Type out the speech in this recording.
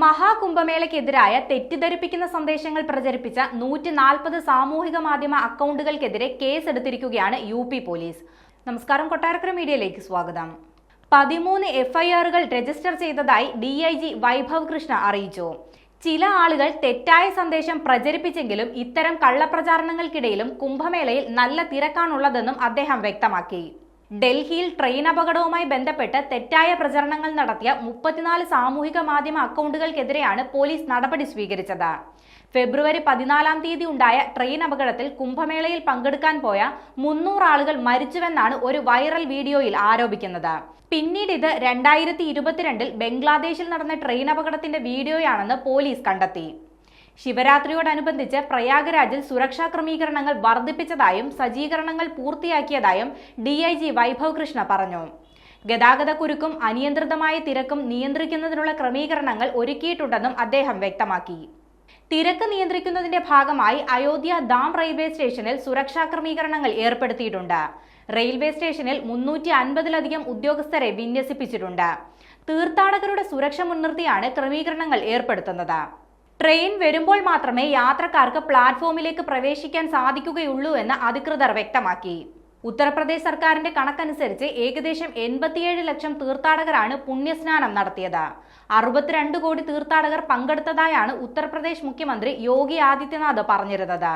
മഹാകുംഭമേളയ്ക്കെതിരായ തെറ്റിദ്ധരിപ്പിക്കുന്ന സന്ദേശങ്ങൾ പ്രചരിപ്പിച്ച 140 സാമൂഹിക മാധ്യമ അക്കൗണ്ടുകൾക്കെതിരെ കേസെടുത്തിരിക്കുകയാണ് UP പോലീസ്. നമസ്കാരം, കൊട്ടാരക്കര മീഡിയയിലേക്ക് സ്വാഗതം. 13 FIRകൾ രജിസ്റ്റർ ചെയ്തതായി DIG വൈഭവ് കൃഷ്ണ അറിയിച്ചു. ചില ആളുകൾ തെറ്റായ സന്ദേശം പ്രചരിപ്പിച്ചെങ്കിലും ഇത്തരം കള്ളപ്രചാരണങ്ങൾക്കിടയിലും കുംഭമേളയിൽ നല്ല തിരക്കാണുള്ളതെന്നും അദ്ദേഹം വ്യക്തമാക്കി. ഡൽഹിയിൽ ട്രെയിൻ അപകടവുമായി ബന്ധപ്പെട്ട് തെറ്റായ പ്രചരണങ്ങൾ നടത്തിയ 34 സാമൂഹിക മാധ്യമ അക്കൗണ്ടുകൾക്കെതിരെയാണ് പോലീസ് നടപടി സ്വീകരിച്ചത്. ഫെബ്രുവരി 14-ാം തീയതി ഉണ്ടായ ട്രെയിൻ അപകടത്തിൽ കുംഭമേളയിൽ പങ്കെടുക്കാൻ പോയ 300 ആളുകൾ മരിച്ചുവെന്നാണ് ഒരു വൈറൽ വീഡിയോയിൽ ആരോപിക്കുന്നത്. പിന്നീട് ഇത് 2022-ൽ ബംഗ്ലാദേശിൽ നടന്ന ട്രെയിൻ അപകടത്തിന്റെ വീഡിയോയാണെന്ന് പോലീസ് കണ്ടെത്തി. ശിവരാത്രിയോടനുബന്ധിച്ച് പ്രയാഗ്രാജിൽ സുരക്ഷാ ക്രമീകരണങ്ങൾ വർദ്ധിപ്പിച്ചതായും സജ്ജീകരണങ്ങൾ പൂർത്തിയാക്കിയതായും DIG വൈഭവ് കൃഷ്ണ പറഞ്ഞു. ഗതാഗതക്കുരുക്കും അനിയന്ത്രിതമായ തിരക്കും നിയന്ത്രിക്കുന്നതിനുള്ള ക്രമീകരണങ്ങൾ ഒരുക്കിയിട്ടുണ്ടെന്നും അദ്ദേഹം വ്യക്തമാക്കി. തിരക്ക് നിയന്ത്രിക്കുന്നതിന്റെ ഭാഗമായി അയോധ്യ ധാം റെയിൽവേ സ്റ്റേഷനിൽ സുരക്ഷാ ക്രമീകരണങ്ങൾ ഏർപ്പെടുത്തിയിട്ടുണ്ട്. റെയിൽവേ സ്റ്റേഷനിൽ 350-ലധികം ഉദ്യോഗസ്ഥരെ വിന്യസിപ്പിച്ചിട്ടുണ്ട്. തീർത്ഥാടകരുടെ സുരക്ഷ മുൻനിർത്തിയാണ് ക്രമീകരണങ്ങൾ ഏർപ്പെടുത്തുന്നത്. ട്രെയിൻ വരുമ്പോൾ മാത്രമേ യാത്രക്കാർക്ക് പ്ലാറ്റ്ഫോമിലേക്ക് പ്രവേശിക്കാൻ സാധിക്കുകയുള്ളൂ എന്ന് അധികൃതർ വ്യക്തമാക്കി. ഉത്തർപ്രദേശ് സർക്കാരിന്റെ കണക്കനുസരിച്ച് ഏകദേശം 87 ലക്ഷം തീർത്ഥാടകരാണ് പുണ്യസ്നാനം നടത്തിയത്. 62 കോടി തീർത്ഥാടകർ പങ്കെടുത്തതായാണ് ഉത്തർപ്രദേശ് മുഖ്യമന്ത്രി യോഗി ആദിത്യനാഥ് പറഞ്ഞിരുന്നത്.